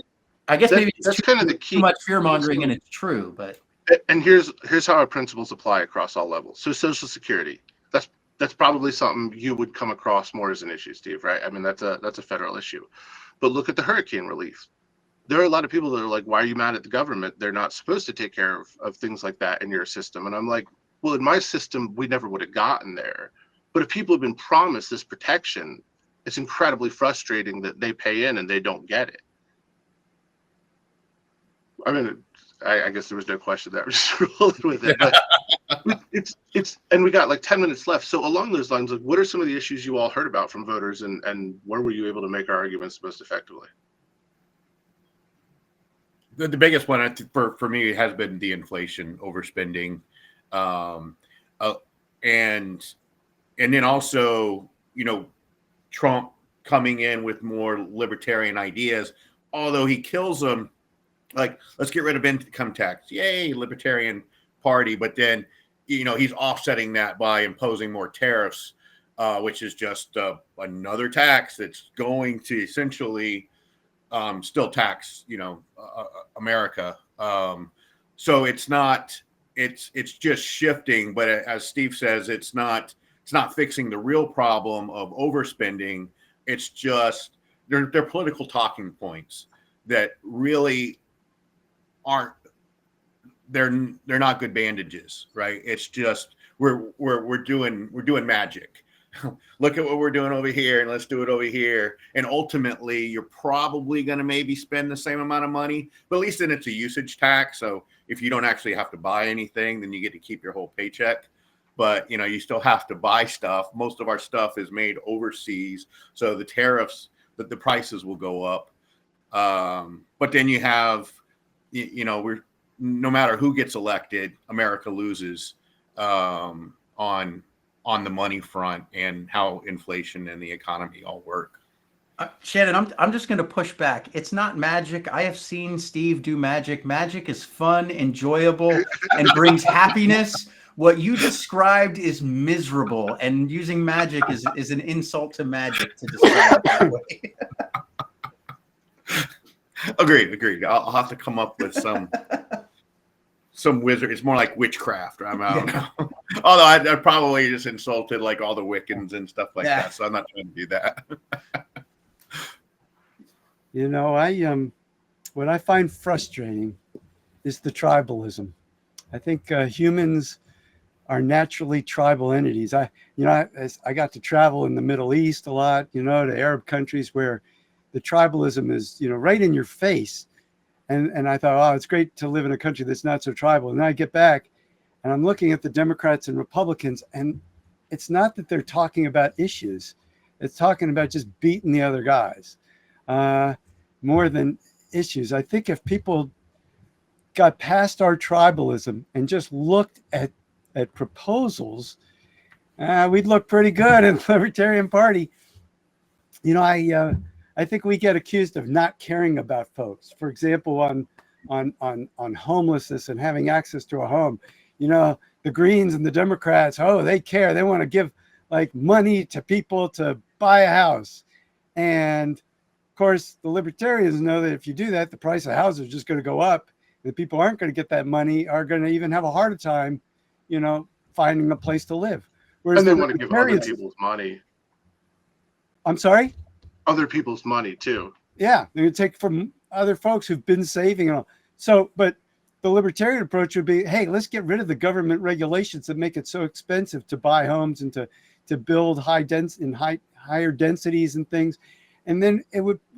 Speaker 4: I guess maybe it's
Speaker 1: that's kind of the key.
Speaker 4: Too much fear mongering, and it's true, but.
Speaker 1: And here's how our principles apply across all levels. So Social Security, that's probably something you would come across more as an issue, Steve, right? I mean, that's a federal issue. But look at the hurricane relief. There are a lot of people that are like, why are you mad at the government? They're not supposed to take care of things like that in your system. And I'm like, well, in my system, we never would have gotten there. But if people have been promised this protection, it's incredibly frustrating that they pay in and they don't get it. I mean, I guess there was no question there. I'm just rolling with it. But it's and we got like 10 minutes left. So along those lines, like, what are some of the issues you all heard about from voters, and where were you able to make our arguments most effectively?
Speaker 5: The biggest one, I think, for me, has been the inflation, overspending, and then also, Trump coming in with more libertarian ideas, although he kills them. Like, let's get rid of income tax. Yay, Libertarian Party. But then, he's offsetting that by imposing more tariffs, which is just another tax that's going to essentially still tax, America. So it's just shifting. But as Steve says, it's not fixing the real problem of overspending. It's just they're political talking points that really they're not good bandages, right? It's just we're doing magic. Look at what we're doing over here, and let's do it over here. And ultimately, you're probably going to maybe spend the same amount of money, but at least then it's a usage tax. So if you don't actually have to buy anything, then you get to keep your whole paycheck. But you still have to buy stuff. Most of our stuff is made overseas, so the tariffs, the prices will go up. But then you have, we're, no matter who gets elected, America loses on the money front and how inflation and the economy all work.
Speaker 4: Shannon, I'm just going to push back. It's not magic. I have seen Steve do magic. Magic is fun, enjoyable, and brings happiness. What you described is miserable, and using magic is an insult to magic to describe it that way.
Speaker 5: Agreed. I'll have to come up with some wizard. It's more like witchcraft. I don't know. Although I probably just insulted like all the Wiccans and stuff like that. So I'm not trying to do that.
Speaker 2: What I find frustrating is the tribalism. I think humans are naturally tribal entities. I got to travel in the Middle East a lot, to Arab countries where the tribalism is, right in your face. And I thought, oh, it's great to live in a country that's not so tribal. And then I get back and I'm looking at the Democrats and Republicans, and it's not that they're talking about issues. It's talking about just beating the other guys more than issues. I think if people got past our tribalism and just looked at proposals, we'd look pretty good in the Libertarian Party. I think we get accused of not caring about folks. For example, on homelessness and having access to a home, the Greens and the Democrats, they care. They want to give like money to people to buy a house. And of course, the Libertarians know that if you do that, the price of houses is just going to go up. The people aren't going to get that money, are going to even have a harder time, finding a place to live. Whereas
Speaker 1: and they want to give other people's money.
Speaker 2: I'm sorry?
Speaker 1: Other people's money too.
Speaker 2: Yeah, they're going to take from other folks who've been saving and all. So, but the Libertarian approach would be, hey, let's get rid of the government regulations that make it so expensive to buy homes and to build higher densities and things. And then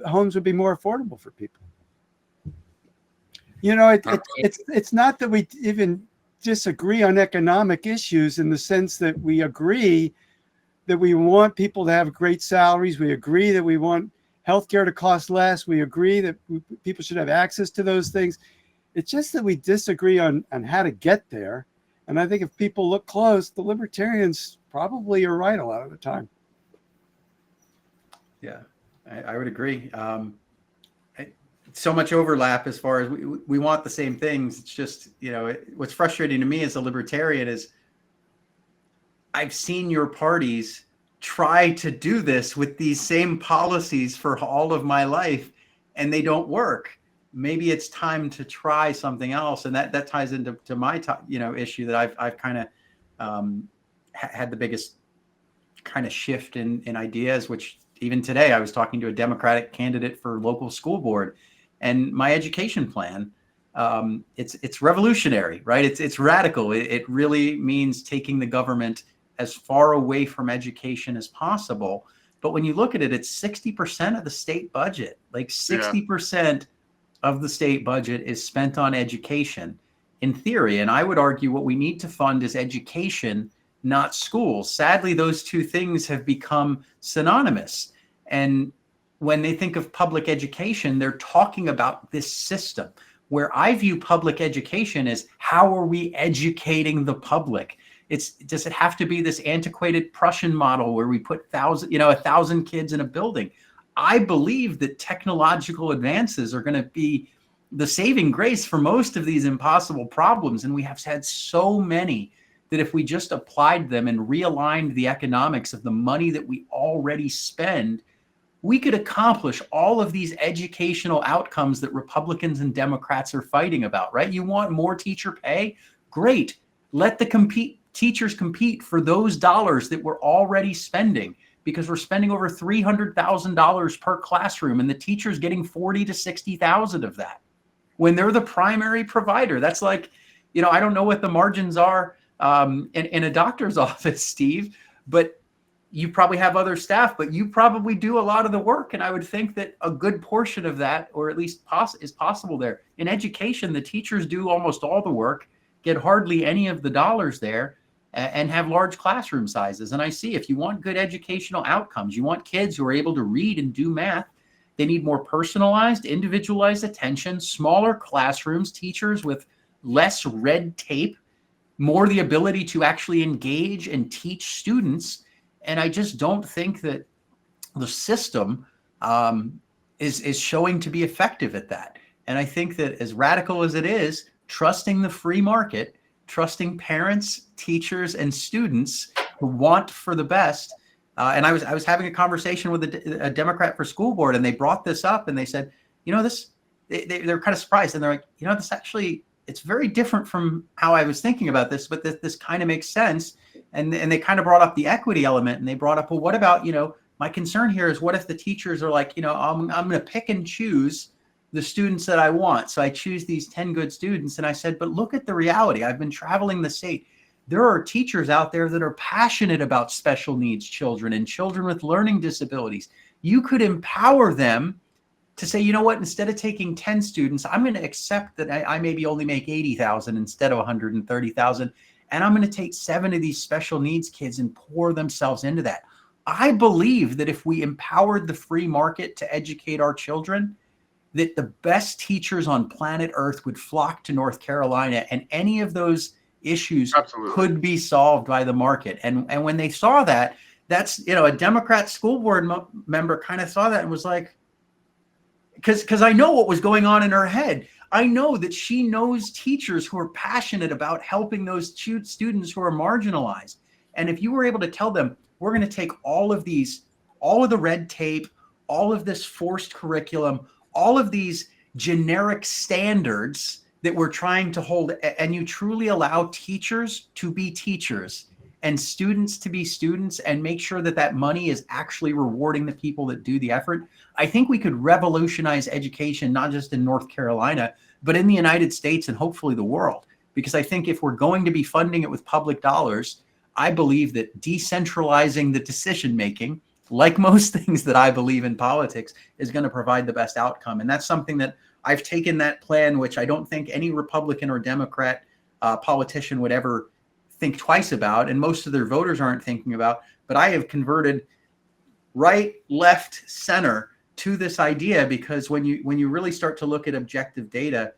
Speaker 2: homes would be more affordable for people. It's not that we even disagree on economic issues in the sense that we agree that we want people to have great salaries. We agree that we want healthcare to cost less. We agree that people should have access to those things. It's just that we disagree on how to get there. And I think if people look close, the libertarians probably are right a lot of the time.
Speaker 4: Yeah, I would agree. So much overlap as far as we want the same things. It's just, what's frustrating to me as a libertarian is I've seen your parties try to do this with these same policies for all of my life, and they don't work. Maybe it's time to try something else. And that ties into my issue that I've kind of had the biggest kind of shift in ideas, which even today I was talking to a Democratic candidate for local school board, and my education plan, it's revolutionary, right? It's radical. It really means taking the government as far away from education as possible. But when you look at it, it's 60% of the state budget. Like 60% of the state budget is spent on education in theory. And I would argue what we need to fund is education, not schools. Sadly, those two things have become synonymous. And when they think of public education, they're talking about this system. Where I view public education as how are we educating the public? Does it have to be this antiquated Prussian model where we put 1,000 kids in a building? I believe that technological advances are going to be the saving grace for most of these impossible problems. And we have had so many that if we just applied them and realigned the economics of the money that we already spend, we could accomplish all of these educational outcomes that Republicans and Democrats are fighting about, right? You want more teacher pay? Great. Let the teachers compete for those dollars that we're already spending, because we're spending over $300,000 per classroom and the teacher's getting $40,000 to $60,000 of that when they're the primary provider. That's like, I don't know what the margins are in a doctor's office, Steve, but you probably have other staff, but you probably do a lot of the work. And I would think that a good portion of that, or at least is possible there. In education, the teachers do almost all the work, get hardly any of the dollars there, and have large classroom sizes. And I see if you want good educational outcomes, you want kids who are able to read and do math, they need more personalized, individualized attention, smaller classrooms, teachers with less red tape, more the ability to actually engage and teach students. And I just don't think that the system is showing to be effective at that. And I think that as radical as it is, trusting the free market, trusting parents, teachers, and students who want for the best. And I was having a conversation with a Democrat for school board, and they brought this up, and they said, they're kind of surprised, and they're like, this actually, it's very different from how I was thinking about this, but this kind of makes sense. And they kind of brought up the equity element, and they brought up, well, what about, my concern here is what if the teachers are like, I'm going to pick and choose the students that I want. So I choose these 10 good students. And I said, but look at the reality. I've been traveling the state. There are teachers out there that are passionate about special needs children and children with learning disabilities. You could empower them to say, instead of taking 10 students, I'm going to accept that I maybe only make 80,000 instead of 130,000. And I'm going to take 7 of these special needs kids and pour themselves into that. I believe that if we empowered the free market to educate our children, that the best teachers on planet Earth would flock to North Carolina, and any of those issues could be solved by the market. And when they saw that, that's, a Democrat school board member kind of saw that and was like, because I know what was going on in her head. I know that she knows teachers who are passionate about helping those students who are marginalized. And if you were able to tell them, we're going to take all of the red tape, all of this forced curriculum, all of these generic standards that we're trying to hold, and you truly allow teachers to be teachers and students to be students, and make sure that that money is actually rewarding the people that do the effort, I think we could revolutionize education, not just in North Carolina, but in the United States and hopefully the world. Because I think if we're going to be funding it with public dollars, I believe that decentralizing the decision-making, like most things that I believe in politics, is going to provide the best outcome. And that's something that I've taken that plan, which I don't think any Republican or Democrat politician would ever think twice about, and most of their voters aren't thinking about. But I have converted right, left, center to this idea, because when you really start to look at objective data,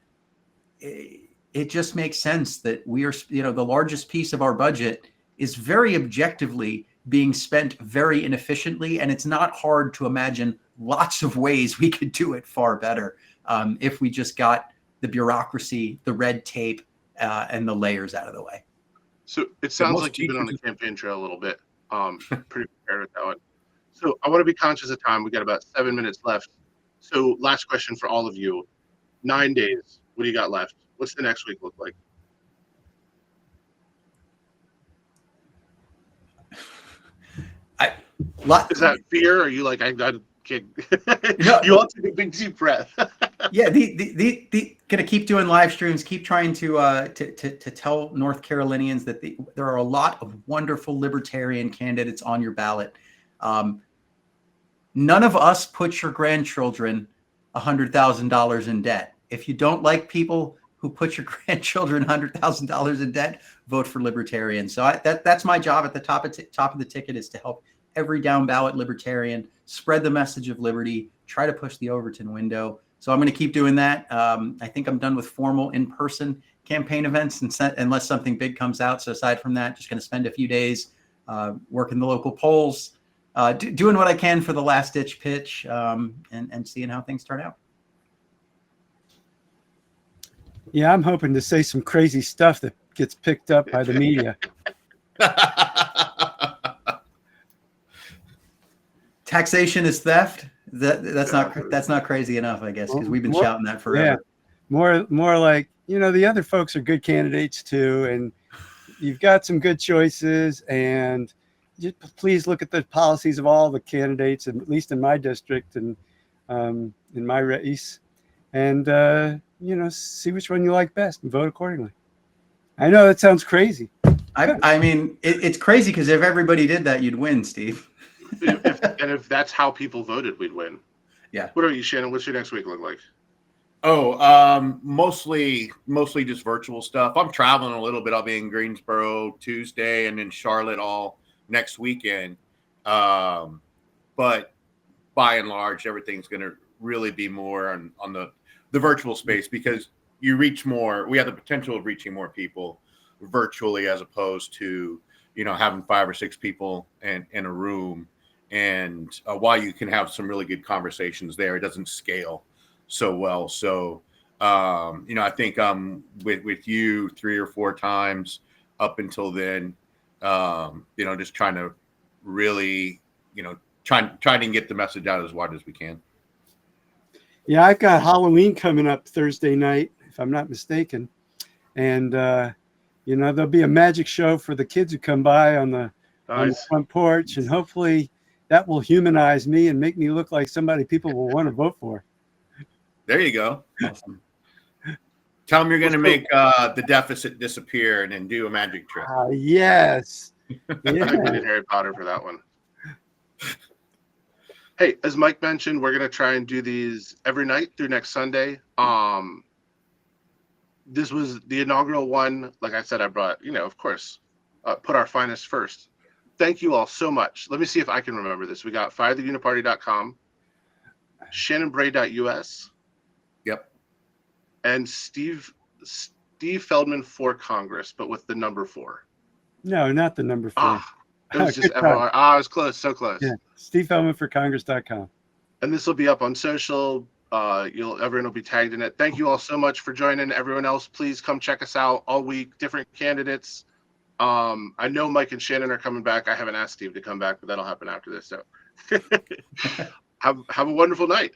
Speaker 4: it just makes sense that we are, the largest piece of our budget is very objectively being spent very inefficiently, and it's not hard to imagine lots of ways we could do it far better if we just got the bureaucracy, the red tape, and the layers out of the way.
Speaker 1: So it sounds like you've been on the campaign trail a little bit. Pretty prepared with that one. So I want to be conscious of time. We got about 7 minutes left. So last question for all of you. 9 days. What do you got left? What's the next week look like? Is that fear? Or are you like, I can't? No. You all take a big deep breath.
Speaker 4: Yeah, gonna keep doing live streams. Keep trying to tell North Carolinians that there are a lot of wonderful libertarian candidates on your ballot. None of us put your grandchildren $100,000 in debt. If you don't like people who put your grandchildren $100,000 in debt, vote for Libertarian. So that's my job at the top of the ticket, is to help every down ballot libertarian spread the message of liberty, try to push the Overton window. So I'm going to keep doing that. I think I'm done with formal in-person campaign events unless something big comes out. So aside from that, just going to spend a few days working the local polls, doing what I can for the last ditch pitch, and seeing how things turn out.
Speaker 2: Yeah, I'm hoping to say some crazy stuff that gets picked up by the media.
Speaker 4: Taxation is theft. That's not crazy enough, I guess, because we've been shouting that forever.
Speaker 2: Yeah, more like, the other folks are good candidates too, and you've got some good choices, and just please look at the policies of all the candidates, at least in my district and in my race, and see which one you like best and vote accordingly. I know that sounds crazy.
Speaker 4: I mean, it's crazy, because if everybody did that, you'd win, Steve.
Speaker 1: if that's how people voted, we'd win.
Speaker 4: Yeah.
Speaker 1: What about you, Shannon? What's your next week look like?
Speaker 5: Mostly just virtual stuff. I'm traveling a little bit. I'll be in Greensboro Tuesday and in Charlotte all next weekend. But by and large, everything's going to really be more on the virtual space, because you reach more. We have the potential of reaching more people virtually, as opposed to, having 5 or 6 people in a room. And while you can have some really good conversations there, it doesn't scale so well. So, I think I'm with you 3 or 4 times up until then, just trying to really, trying to get the message out as wide as we can.
Speaker 2: Yeah, I've got Halloween coming up Thursday night, if I'm not mistaken. And, there'll be a magic show for the kids who come by on the front porch. And hopefully that will humanize me and make me look like somebody people will want to vote for.
Speaker 5: There you go. Awesome. Tell them you're going to make the deficit disappear and then do a magic trick.
Speaker 2: Yes.
Speaker 1: Yeah. I did Harry Potter for that one. Hey, as Mike mentioned, we're going to try and do these every night through next Sunday. This was the inaugural one. Like I said, I brought, of course, put our finest first. Thank you all so much. Let me see if I can remember this. We got firetheuniparty.com, shannonbray.us.
Speaker 5: Yep.
Speaker 1: And Steve Feldman for Congress, but with the number 4.
Speaker 2: No, not the number 4.
Speaker 1: It was just FR. I was close, so close.
Speaker 2: Yeah, Steve Feldman for Congress.com.
Speaker 1: And this will be up on social. Everyone will be tagged in it. Thank you all so much for joining. Everyone else, please come check us out all week. Different candidates. I know Mike and Shannon are coming back. I haven't asked Steve to come back, but that'll happen after this. So have a wonderful night.